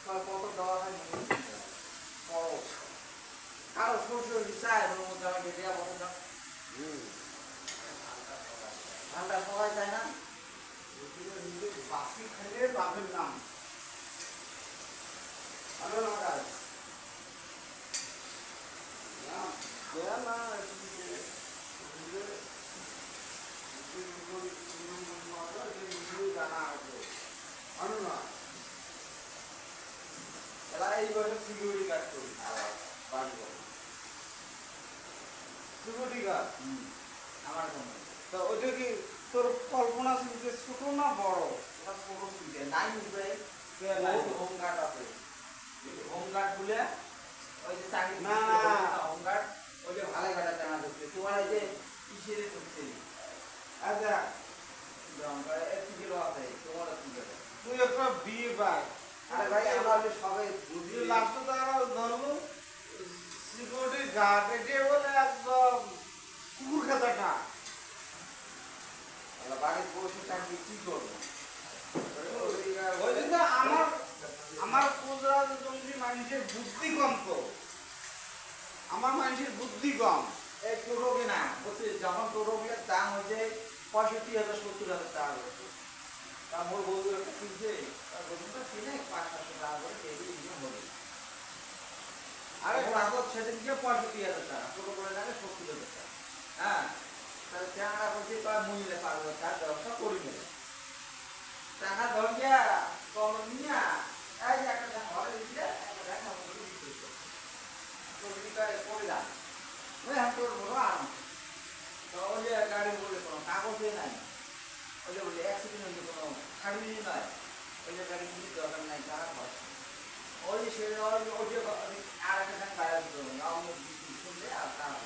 কত দেওয়া হয় খরচ কারো শ্বশুর চায় ওর মধ্যে আমাকে দেওয়া বলো না ঠান্ডা সবাই চায় না বাসি খেলে বাপের নাম ভালো না কাজ না জানা আছে ভালো না এরা এই বছর সিকিউরিটি গার্ড করি বাড়বো সিকিউরিটি গার্ড আমার জন্য তা ওইটা কি তোর কল্পনা ছিল যে ছোট না বড় ওটা পুরো সুবিধা নাই উঠবে হোম গার্ড আছে হোম গার্ড বলে ওই যে চাকরি না হোম গার্ড ওই যে ভালো গাড়া জানা যাচ্ছে তোমার এই যে কিসের হচ্ছে আচ্ছা একটু কিলো আছে তোমার কি করে তুই একটা বিয়ে পাই আরে ভাই আমরা সবাই বুঝি লাস্ট তারা ধরবো সিকিউরিটি গার্ড এটা বলে একদম কুকুর খাতাটা বাড়ির বসে চাকরি কি করবো ওই জন্য আমার কোজরাজ জঙ্গি মানুষের বুদ্ধি কম তো আমার মানুষের বুদ্ধি কম এই টোটো কিনা বলছি যখন টোটোগুলোর দাম হয়েছে 65,000 70,000 টাকা হচ্ছে তা মোর বন্ধু একটা কিনছে তার বন্ধুটা কিনে 500 টাকা করে কেজি ইনকাম হবে আরে আগত সেদিন গিয়ে 65,000 টাকা টোটো করে যাবে 70,000 টাকা হ্যাঁ তাহলে টাকা বলছি তার মূল্যে 5,000 টাকা ব্যবসা করি নেবে টাকা ধর গিয়া কম নিয়া এই যে একটা ঘরে দিলে একটা ব্যাংক আমাকে দিতে তো দিদিকা করে যান ওই হাত তোর বড় আরাম তো ওই যে গাড়ি বলে কোনো কাগজে নাই ওই যে বলে অ্যাক্সিডেন্ট হয়েছে কোনো খাড়ি নয় ওই যে গাড়ি কিছু দরকার নাই টাকা খরচ ওই যে সে ওই যে আর একটা ব্যাংক বাইরে দিতে হবে আমার শুনলে আর টাকা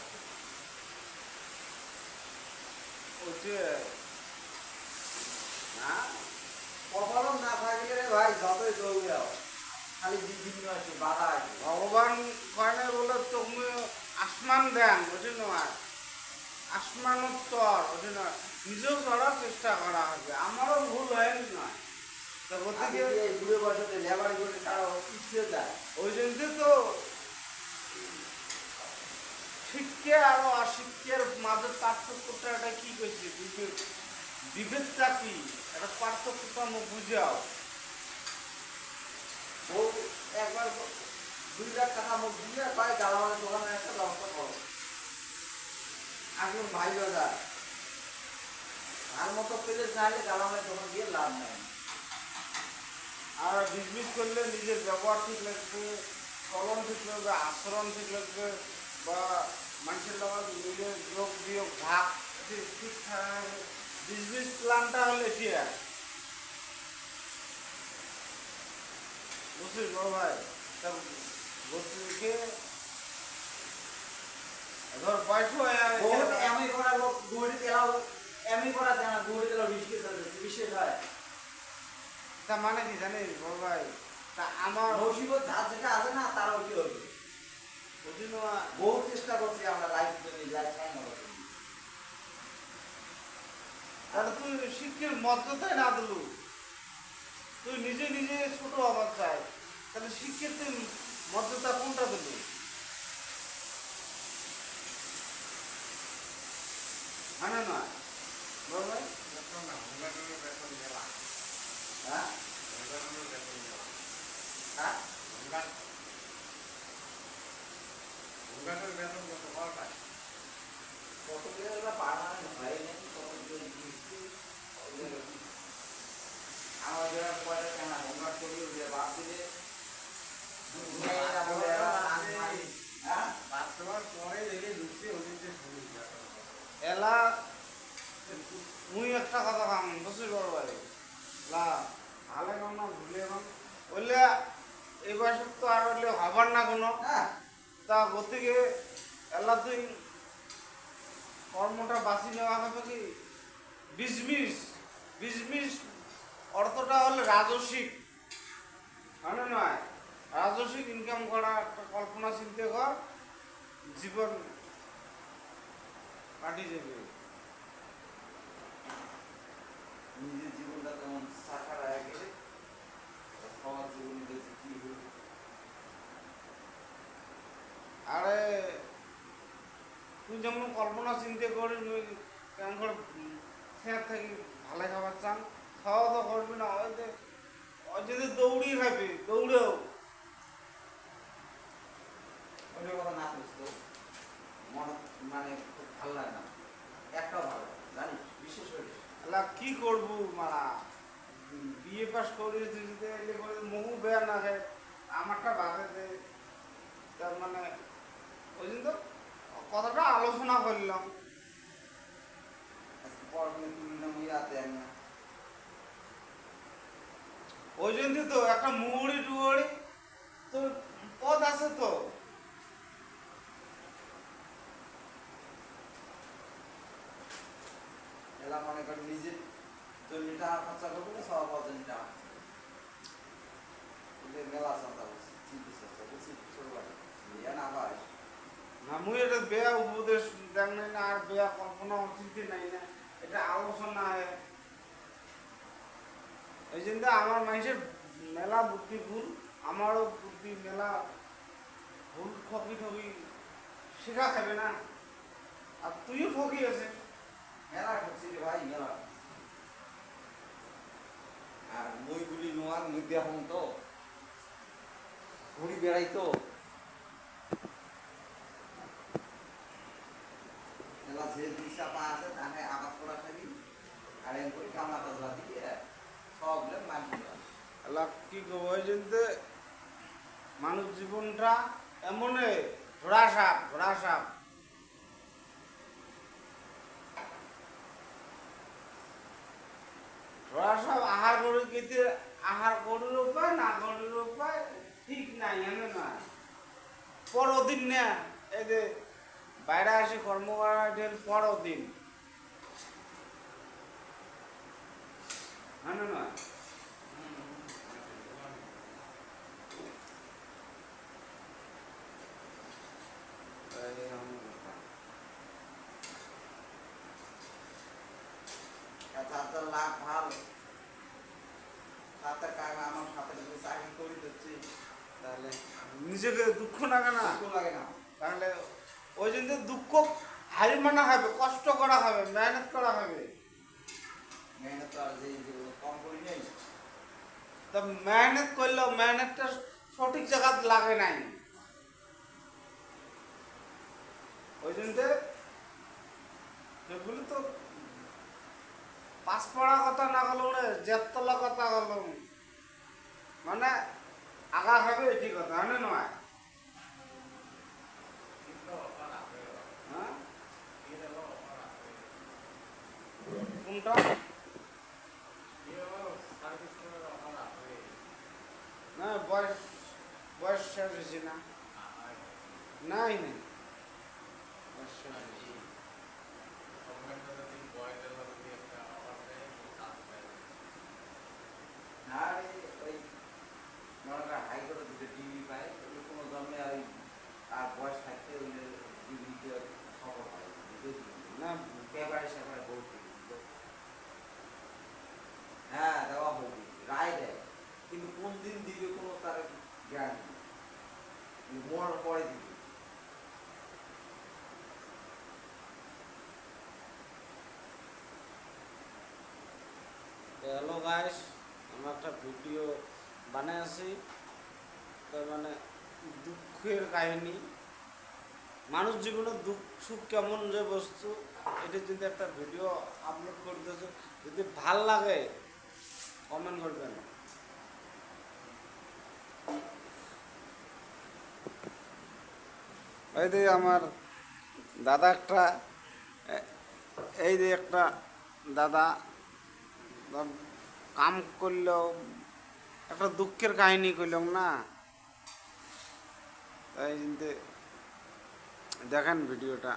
ওইটা না কপালও না থাকলে রে ভাই যতই চলবে খালি বিভিন্ন আছে বাধা আছে ভগবান কয়না বলে তুমি আসমান দেন বুঝি নয় আসমানোত্তর বুঝি নয় নিজেও চড়ার চেষ্টা করা হবে আমারও ভুল হয়নি নয় তা বলতে গিয়ে এই বুড়ো বয়সে লেবার করে তারা ইচ্ছে যায় ওই জন্য তো শিক্ষা আর অশিক্ষার মাঝে পার্থক্যটা এটা কি করছে বিভেদটা কি এটা পার্থক্যটা আমি বুঝাও ও একবার 2 লাখ টাকা মুখ দিয়ে পায় গালামালের দোকানে একটা ব্যবস্থা করো এখন ভাই বাজার আর মতো পেলে চাইলে গালামালের দোকান দিয়ে লাভ নেই আর বিজনেস করলে নিজের ব্যবহার ঠিক লাগবে চলন ঠিক লাগবে আচরণ ঠিক লাগবে বা মানুষের লগত নিজের যোগ বিয়োগ ভাগ ঠিকঠাক বিজনেস প্ল্যানটা হলে কি আর বুঝছিস বড় ভাই তা বলতে ধর বয়স হয়ে বহুত এমই করা লোক গুড়ি তেলাও এমই করা যায় না গুড়ি তেলাও বিশেষ হয় তা মানে কি জানিস বড় ভাই তা আমার নসিবত যা যেটা আছে না তারাও কি হবে বুঝি না বহু চেষ্টা করছি আমরা লাইফ লাইফ টাইম হবে তাহলে তুই শিক্ষার মর্যাদায় না দিলু তুই নিজে নিজে ছোট হবার চাই তাহলে শিক্ষার তুই মর্যাদা কোনটা দিলু মানে না বল ভাই হ্যাঁ হ্যাঁ কত টাকা পার্মানেন্ট হয় নাকি কত আমার যারা পয়সা কেন হোমওয়ার্ক করি ওদের বাদ দিলে এলা মুই একটা কথা কাম বুঝছিস বড় ভাই লা ভালো কাম না ভুলে কাম বললে এই বয়সে তো আর হলে হবার না কোনো তা গতিকে এলা তুই কর্মটা বাঁচি নেওয়া হবে কি বিজনেস বিজনেস অর্থটা হলে রাজস্বিক মানে নয় রাজস্বিক ইনকাম করা একটা কল্পনা চিন্তা কর জীবন কাটিয়ে যাবে নিজের জীবনটা যেমন সাকার হয়ে গেলে করিস মুই কেমন করে খেয়ার থাকি ভালো খাবার চান খাওয়া তো করবি না ওই যদি দৌড়ি খাবি দৌড়েও ওইটার কথা না করিস তো মনে মানে খুব ভালো লাগে না, একটাও ভালো লাগে না, জানিস বিশেষ করে এলা কি করবো মারা বিয়ে পাস করিস তুই যদি এলে করে মহু বেয়া না খায় আমারটা ভাবে দে তার মানে ওই জন্য তো কথাটা আলোচনা করলাম আজকে পড়াশোনা তুলি না মুই রাতে আনি না। ওই জন্য তো একটা মুড়ি টুড়ি তো পদ আছে তো এলা মনে কর নিজের জন্য টাকা খরচা করবো না, সব অর্জন টাকা ওদের মেলা চিন্তা করছি, চিন্তা করছি ছোটবেলা ইয়ে না ভাই না মুই এটা বেয়া উপদেশ দেখ নাই না আর বেয়া কল্পনা চিন্তি নাই না এটা আলোচনা হয় এই জন্য আমার মানুষের মেলা বুদ্ধি ভুল আমারও বুদ্ধি মেলা ভুল ঠকি ঠকি শেখা খাবে না আর তুইও ঠকি আছে মেলা ঠকছি রে ভাই মেলা। আর বইগুলি নোয়ার মধ্যে এখন তো ঘুরি বেড়াই তো মেলা যে দিশা পা আছে তাকে আবাদ করা থাকি আর এম করে কামলা কাজলা দিয়ে সব মাটি এলা কি করবো ওই জন্য মানুষ জীবনটা এমনে ঘোড়া সাপ আহার করে খেতে আহার করির উপায় না করির উপায় ঠিক নাই এনে না পরদিন না এই যে বাইরে আসি কর্ম করার পরদিন হ্যাঁ না তাতে লাভ ভালো তাতে কারণ আমার সাথে যদি চাকরি করি দিচ্ছি তাহলে নিজেকে দুঃখ লাগে না ভালো লাগে না। তাহলে ওই জন্য দুঃখ হারি মানা হবে কষ্ট করা হবে মেহনত করা হবে মেহনত তো আর যে কম করি নেই তা মেহনত করলেও মেহনতটা সঠিক জায়গাতে লাগে নাই ওই জন্য সেগুলি তো পাঁচ পড়া কথা না গেল জেতলা কথা গেল মানে আগা হবে এটি কথা হয় নয় হ্যাঁ কোনটা না বয়স শেষ হয়েছে না নাই নাই বয়স শেষ হয়েছে। আর ওই মনে করেন হাইকোর্টে দুটো ডিগ্রি পায় ওই কোনো জন্মে আর আর বয়স থাকতে ওই ডিগ্রিতে সফল হয় না পেপারে সেপারে বলতে হ্যাঁ দেওয়া হবে রায় দেয় কিন্তু কোন দিন দিবে কোনো তার গ্যারান্টি নেই মরার পরে দিবে। হ্যালো গাইস আমরা একটা ভিডিও বানিয়েছি তার মানে দুঃখের কাহিনী মানুষ জীবনে দুঃখ সুখ কেমন যে বস্তু এটা যদি একটা ভিডিও আপলোড করতেছে যদি ভাল লাগে কমেন্ট করবেন এই যে আমার দাদা একটা এই যে একটা দাদা কাম করলেও একটা দুঃখের কাহিনী করলাম না তাই দেখেন ভিডিওটা।